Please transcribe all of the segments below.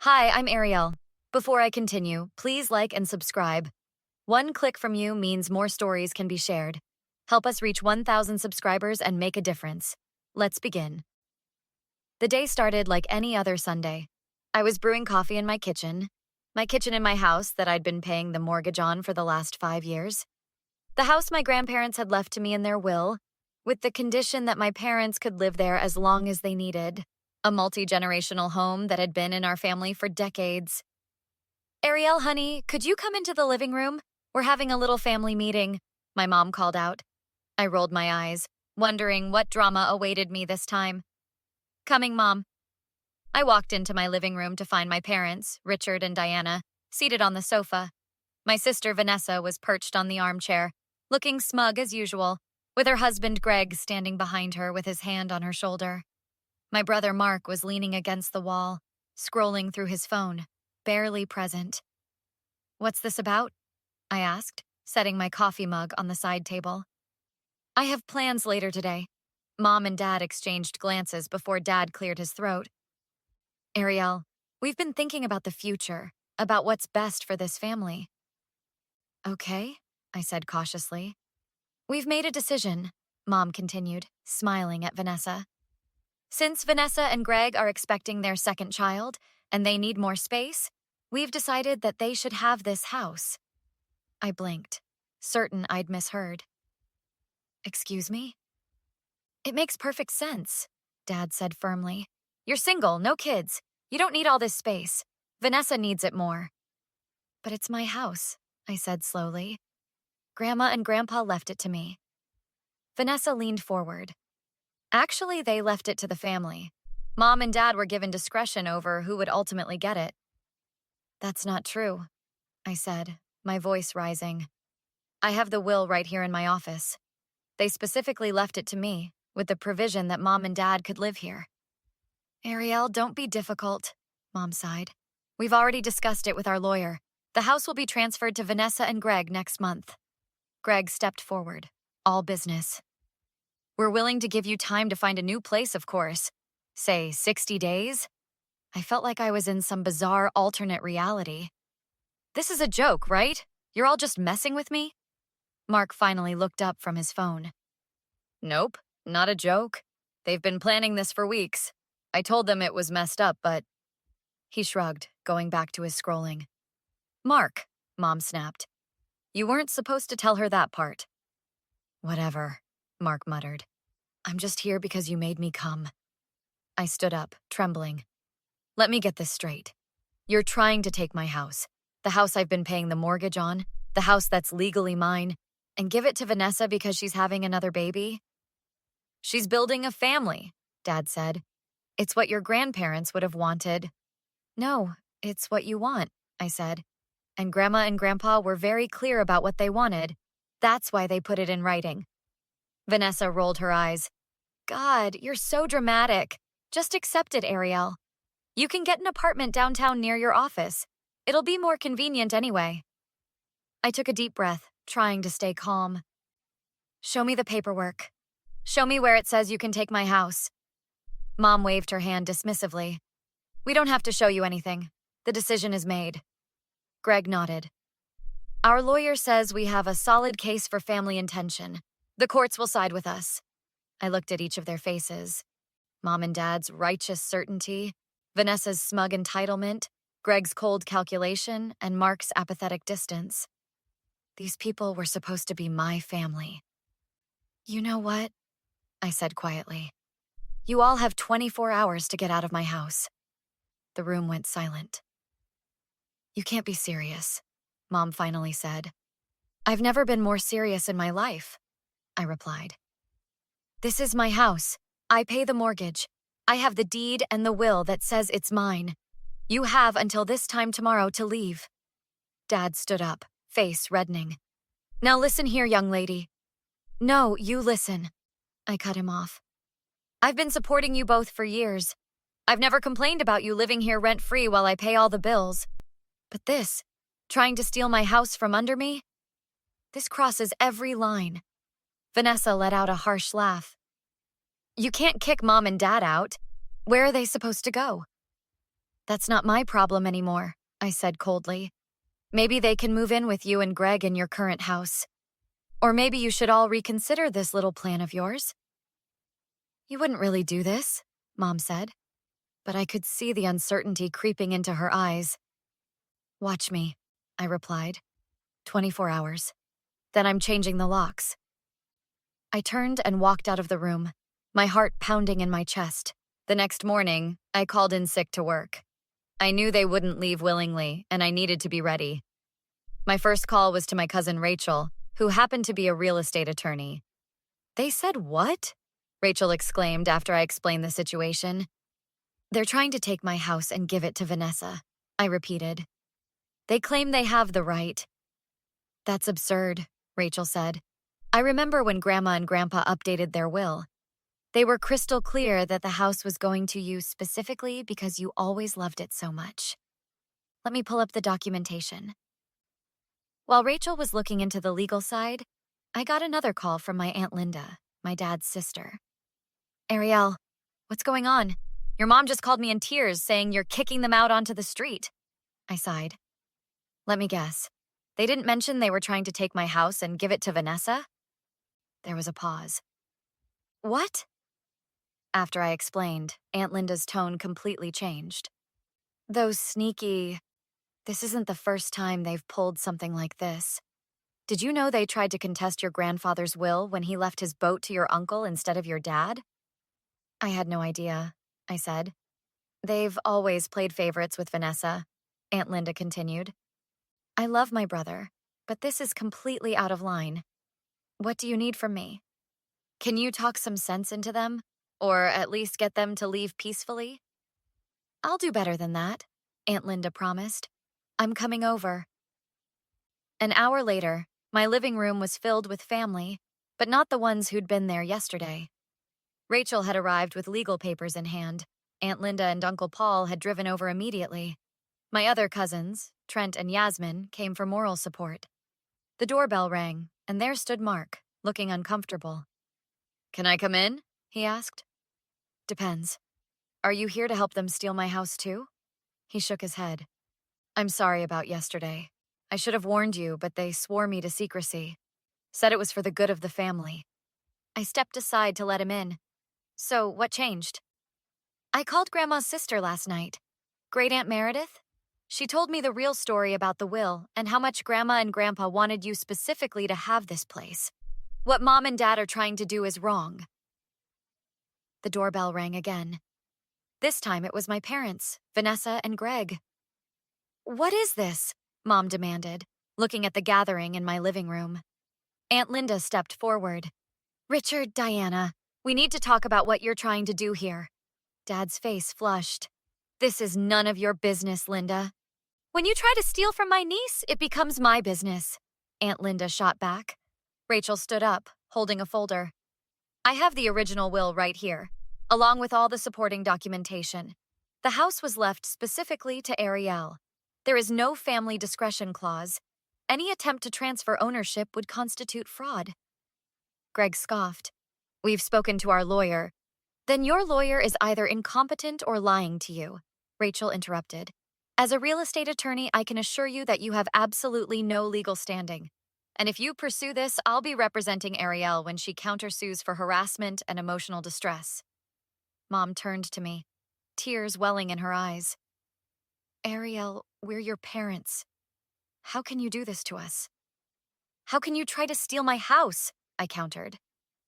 Hi, I'm Ariel. Before I continue, please like and subscribe. One click from you means more stories can be shared. Help us reach 1,000 subscribers and make a difference. Let's begin. The day started like any other Sunday. I was brewing coffee in my kitchen in my house that I'd been paying the mortgage on for the last 5 years. The house my grandparents had left to me in their will, with the condition that my parents could live there as long as they needed. A multi-generational home that had been in our family for decades. Ariel, honey, could you come into the living room? We're having a little family meeting, my mom called out. I rolled my eyes, wondering what drama awaited me this time. Coming, Mom. I walked into my living room to find my parents, Richard and Diana, seated on the sofa. My sister Vanessa was perched on the armchair, looking smug as usual, with her husband Greg standing behind her with his hand on her shoulder. My brother Mark was leaning against the wall, scrolling through his phone, barely present. What's this about? I asked, setting my coffee mug on the side table. I have plans later today. Mom and Dad exchanged glances before Dad cleared his throat. Ariel, we've been thinking about the future, about what's best for this family. Okay, I said cautiously. We've made a decision, Mom continued, smiling at Vanessa. Since Vanessa and Greg are expecting their second child, and they need more space, we've decided that they should have this house. I blinked, certain I'd misheard. Excuse me? It makes perfect sense, Dad said firmly. You're single, no kids. You don't need all this space. Vanessa needs it more. But it's my house, I said slowly. Grandma and Grandpa left it to me. Vanessa leaned forward. Actually, they left it to the family. Mom and Dad were given discretion over who would ultimately get it. That's not true, I said, my voice rising. I have the will right here in my office. They specifically left it to me, with the provision that Mom and Dad could live here. Ariel, don't be difficult, Mom sighed. We've already discussed it with our lawyer. The house will be transferred to Vanessa and Greg next month. Greg stepped forward, all business. We're willing to give you time to find a new place, of course. Say, 60 days? I felt like I was in some bizarre alternate reality. This is a joke, right? You're all just messing with me? Mark finally looked up from his phone. Nope, not a joke. They've been planning this for weeks. I told them it was messed up, but... He shrugged, going back to his scrolling. Mark, Mom snapped. You weren't supposed to tell her that part. Whatever, Mark muttered. I'm just here because you made me come. I stood up, trembling. Let me get this straight. You're trying to take my house, the house I've been paying the mortgage on, the house that's legally mine, and give it to Vanessa because she's having another baby? She's building a family, Dad said. It's what your grandparents would have wanted. No, it's what you want, I said. And Grandma and Grandpa were very clear about what they wanted. That's why they put it in writing. Vanessa rolled her eyes. God, you're so dramatic. Just accept it, Ariel. You can get an apartment downtown near your office. It'll be more convenient anyway. I took a deep breath, trying to stay calm. Show me the paperwork. Show me where it says you can take my house. Mom waved her hand dismissively. We don't have to show you anything. The decision is made. Greg nodded. Our lawyer says we have a solid case for family intention. The courts will side with us. I looked at each of their faces. Mom and Dad's righteous certainty, Vanessa's smug entitlement, Greg's cold calculation, and Mark's apathetic distance. These people were supposed to be my family. You know what? I said quietly. You all have 24 hours to get out of my house. The room went silent. You can't be serious, Mom finally said. I've never been more serious in my life, I replied. This is my house. I pay the mortgage. I have the deed and the will that says it's mine. You have until this time tomorrow to leave. Dad stood up, face reddening. Now listen here, young lady. No, you listen. I cut him off. I've been supporting you both for years. I've never complained about you living here rent-free while I pay all the bills. But this, trying to steal my house from under me? This crosses every line. Vanessa let out a harsh laugh. You can't kick Mom and Dad out. Where are they supposed to go? That's not my problem anymore, I said coldly. Maybe they can move in with you and Greg in your current house. Or maybe you should all reconsider this little plan of yours. You wouldn't really do this, Mom said, but I could see the uncertainty creeping into her eyes. Watch me, I replied. 24 hours. Then I'm changing the locks. I turned and walked out of the room, my heart pounding in my chest. The next morning, I called in sick to work. I knew they wouldn't leave willingly, and I needed to be ready. My first call was to my cousin Rachel, who happened to be a real estate attorney. They said what? Rachel exclaimed after I explained the situation. They're trying to take my house and give it to Vanessa, I repeated. They claim they have the right. That's absurd, Rachel said. I remember when Grandma and Grandpa updated their will. They were crystal clear that the house was going to you specifically because you always loved it so much. Let me pull up the documentation. While Rachel was looking into the legal side, I got another call from my Aunt Linda, my dad's sister. Ariel, what's going on? Your mom just called me in tears saying you're kicking them out onto the street. I sighed. Let me guess. They didn't mention they were trying to take my house and give it to Vanessa? There was a pause. What? After I explained, Aunt Linda's tone completely changed. Those sneaky... This isn't the first time they've pulled something like this. Did you know they tried to contest your grandfather's will when he left his boat to your uncle instead of your dad? I had no idea, I said. They've always played favorites with Vanessa, Aunt Linda continued. I love my brother, but this is completely out of line. What do you need from me? Can you talk some sense into them? Or at least get them to leave peacefully? I'll do better than that, Aunt Linda promised. I'm coming over. An hour later, my living room was filled with family, but not the ones who'd been there yesterday. Rachel had arrived with legal papers in hand. Aunt Linda and Uncle Paul had driven over immediately. My other cousins, Trent and Yasmin, came for moral support. The doorbell rang, and there stood Mark, looking uncomfortable. Can I come in? He asked. Depends. Are you here to help them steal my house too? He shook his head. I'm sorry about yesterday. I should have warned you, but they swore me to secrecy. Said it was for the good of the family. I stepped aside to let him in. So, what changed? I called Grandma's sister last night. Great Aunt Meredith? She told me the real story about the will and how much Grandma and Grandpa wanted you specifically to have this place. What Mom and Dad are trying to do is wrong. The doorbell rang again. This time it was my parents, Vanessa and Greg. What is this? Mom demanded, looking at the gathering in my living room. Aunt Linda stepped forward. Richard, Diana, we need to talk about what you're trying to do here. Dad's face flushed. This is none of your business, Linda. When you try to steal from my niece, it becomes my business. Aunt Linda shot back. Rachel stood up, holding a folder. I have the original will right here, along with all the supporting documentation. The house was left specifically to Ariel. There is no family discretion clause. Any attempt to transfer ownership would constitute fraud. Greg scoffed. We've spoken to our lawyer. Then your lawyer is either incompetent or lying to you, Rachel interrupted. As a real estate attorney, I can assure you that you have absolutely no legal standing. And if you pursue this, I'll be representing Ariel when she countersues for harassment and emotional distress. Mom turned to me, tears welling in her eyes. Ariel, we're your parents. How can you do this to us? How can you try to steal my house? I countered.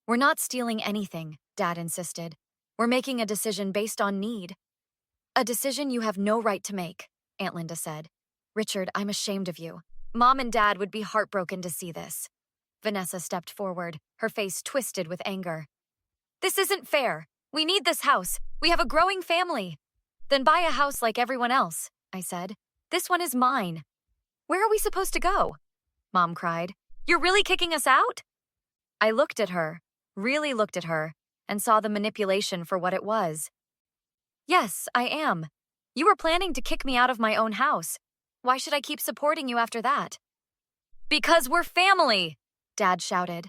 We're not stealing anything, Dad insisted. We're making a decision based on need. A decision you have no right to make, Aunt Linda said. Richard, I'm ashamed of you. Mom and Dad would be heartbroken to see this. Vanessa stepped forward, her face twisted with anger. This isn't fair. We need this house. We have a growing family. Then buy a house like everyone else, I said. This one is mine. Where are we supposed to go? Mom cried. You're really kicking us out? I looked at her, really looked at her, and saw the manipulation for what it was. Yes, I am. You were planning to kick me out of my own house. Why should I keep supporting you after that? Because we're family, Dad shouted.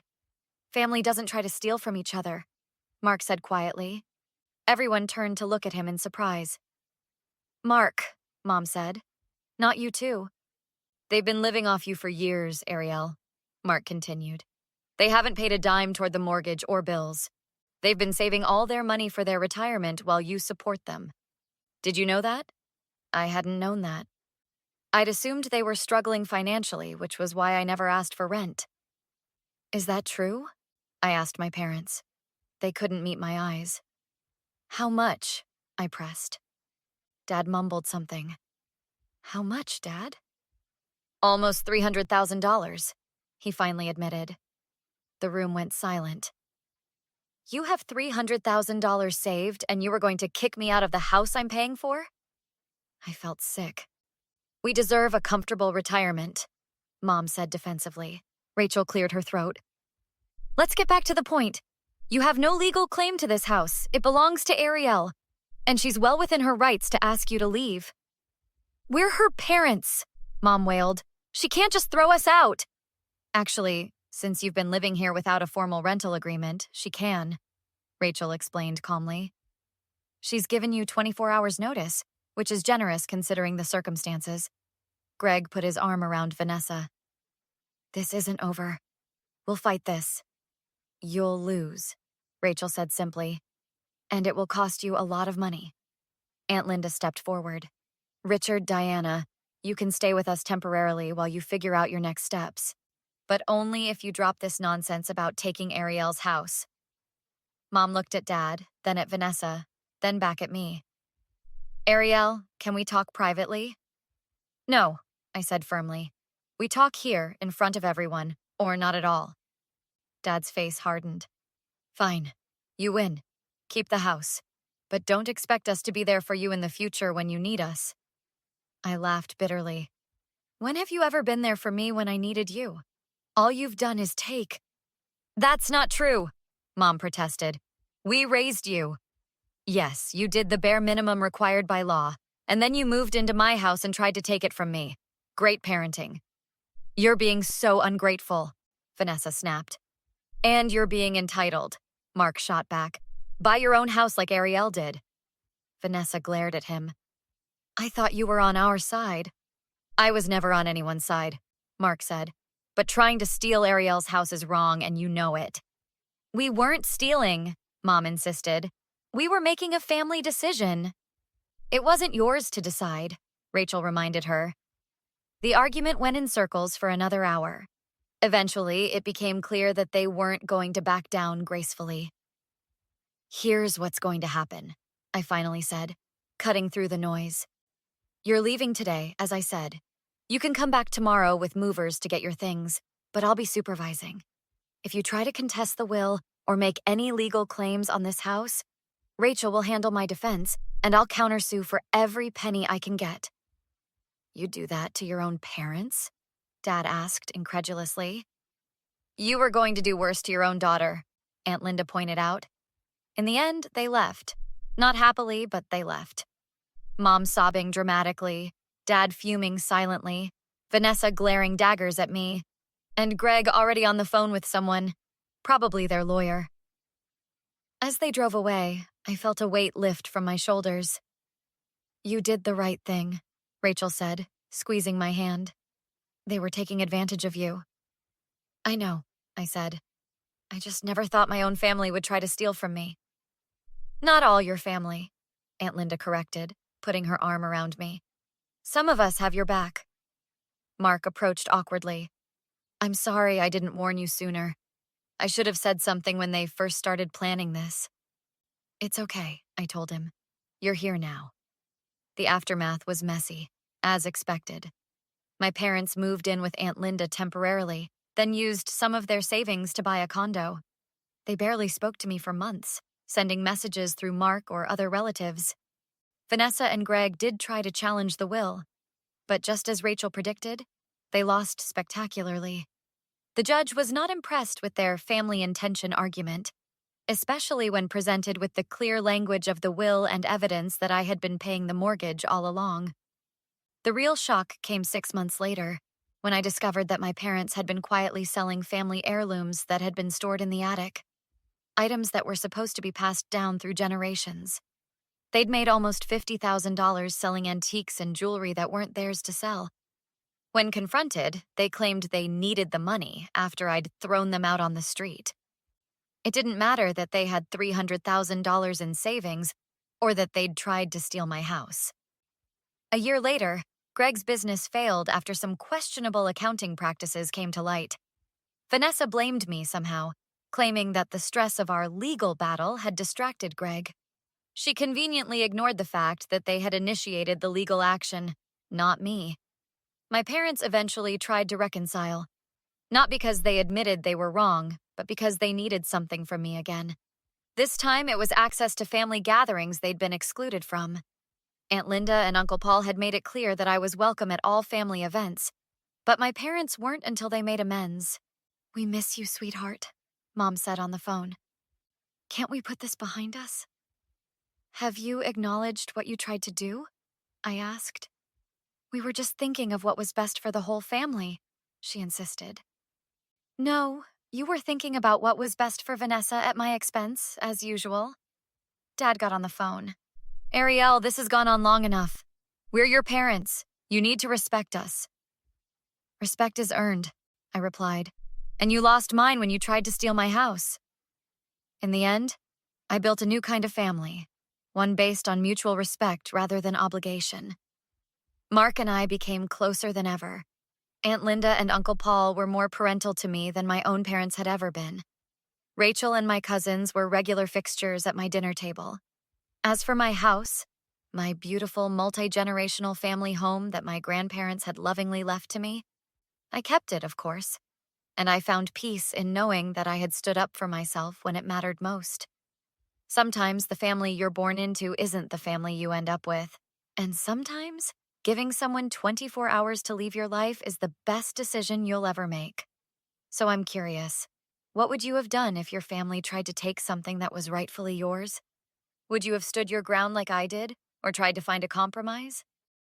Family doesn't try to steal from each other, Mark said quietly. Everyone turned to look at him in surprise. Mark, Mom said. Not you too. They've been living off you for years, Ariel, Mark continued. They haven't paid a dime toward the mortgage or bills. They've been saving all their money for their retirement while you support them. Did you know that? I hadn't known that. I'd assumed they were struggling financially, which was why I never asked for rent. Is that true? I asked my parents. They couldn't meet my eyes. How much? I pressed. Dad mumbled something. How much, Dad? Almost $300,000, he finally admitted. The room went silent. You have $300,000 saved and you were going to kick me out of the house I'm paying for? I felt sick. We deserve a comfortable retirement, Mom said defensively. Rachel cleared her throat. Let's get back to the point. You have no legal claim to this house. It belongs to Ariel, and she's well within her rights to ask you to leave. We're her parents, Mom wailed. She can't just throw us out. Actually, since you've been living here without a formal rental agreement, she can, Rachel explained calmly. She's given you 24 hours notice, which is generous considering the circumstances. Greg put his arm around Vanessa. This isn't over. We'll fight this. You'll lose, Rachel said simply. And it will cost you a lot of money. Aunt Linda stepped forward. Richard, Diana, you can stay with us temporarily while you figure out your next steps. But only if you drop this nonsense about taking Ariel's house. Mom looked at Dad, then at Vanessa, then back at me. Ariel, can we talk privately? No, I said firmly. We talk here, in front of everyone, or not at all. Dad's face hardened. Fine. You win. Keep the house. But don't expect us to be there for you in the future when you need us. I laughed bitterly. When have you ever been there for me when I needed you? All you've done is take. That's not true, Mom protested. We raised you. Yes, you did the bare minimum required by law, and then you moved into my house and tried to take it from me. Great parenting. You're being so ungrateful, Vanessa snapped. And you're being entitled, Mark shot back. Buy your own house like Ariel did. Vanessa glared at him. I thought you were on our side. I was never on anyone's side, Mark said. But trying to steal Ariel's house is wrong, and you know it. We weren't stealing, Mom insisted. We were making a family decision. It wasn't yours to decide, Rachel reminded her. The argument went in circles for another hour. Eventually, it became clear that they weren't going to back down gracefully. Here's what's going to happen, I finally said, cutting through the noise. You're leaving today, as I said. You can come back tomorrow with movers to get your things, but I'll be supervising. If you try to contest the will or make any legal claims on this house, Rachel will handle my defense, and I'll countersue for every penny I can get. You'd do that to your own parents? Dad asked incredulously. You were going to do worse to your own daughter, Aunt Linda pointed out. In the end, they left. Not happily, but they left. Mom sobbing dramatically, Dad fuming silently, Vanessa glaring daggers at me, and Greg already on the phone with someone, probably their lawyer. As they drove away, I felt a weight lift from my shoulders. You did the right thing, Rachel said, squeezing my hand. They were taking advantage of you. I know, I said. I just never thought my own family would try to steal from me. Not all your family, Aunt Linda corrected, putting her arm around me. Some of us have your back. Mark approached awkwardly. I'm sorry I didn't warn you sooner. I should have said something when they first started planning this. It's okay, I told him. You're here now. The aftermath was messy, as expected. My parents moved in with Aunt Linda temporarily, then used some of their savings to buy a condo. They barely spoke to me for months, sending messages through Mark or other relatives. Vanessa and Greg did try to challenge the will, but just as Rachel predicted, they lost spectacularly. The judge was not impressed with their family intention argument, especially when presented with the clear language of the will and evidence that I had been paying the mortgage all along. The real shock came 6 months later, when I discovered that my parents had been quietly selling family heirlooms that had been stored in the attic, items that were supposed to be passed down through generations. They'd made almost $50,000 selling antiques and jewelry that weren't theirs to sell. When confronted, they claimed they needed the money after I'd thrown them out on the street. It didn't matter that they had $300,000 in savings or that they'd tried to steal my house. A year later, Greg's business failed after some questionable accounting practices came to light. Vanessa blamed me somehow, claiming that the stress of our legal battle had distracted Greg. She conveniently ignored the fact that they had initiated the legal action, not me. My parents eventually tried to reconcile, not because they admitted they were wrong, but because they needed something from me again. This time it was access to family gatherings they'd been excluded from. Aunt Linda and Uncle Paul had made it clear that I was welcome at all family events, but my parents weren't until they made amends. "We miss you, sweetheart," Mom said on the phone. "Can't we put this behind us?" "Have you acknowledged what you tried to do?" I asked. "We were just thinking of what was best for the whole family," she insisted. "No, you were thinking about what was best for Vanessa at my expense, as usual." Dad got on the phone. "Ariel, this has gone on long enough. We're your parents. You need to respect us." "Respect is earned," I replied, "and you lost mine when you tried to steal my house." In the end, I built a new kind of family, one based on mutual respect rather than obligation. Mark and I became closer than ever. Aunt Linda and Uncle Paul were more parental to me than my own parents had ever been. Rachel and my cousins were regular fixtures at my dinner table. As for my house, my beautiful multi-generational family home that my grandparents had lovingly left to me, I kept it, of course, and I found peace in knowing that I had stood up for myself when it mattered most. Sometimes the family you're born into isn't the family you end up with, and sometimes giving someone 24 hours to leave your life is the best decision you'll ever make. So I'm curious, what would you have done if your family tried to take something that was rightfully yours? Would you have stood your ground like I did, or tried to find a compromise?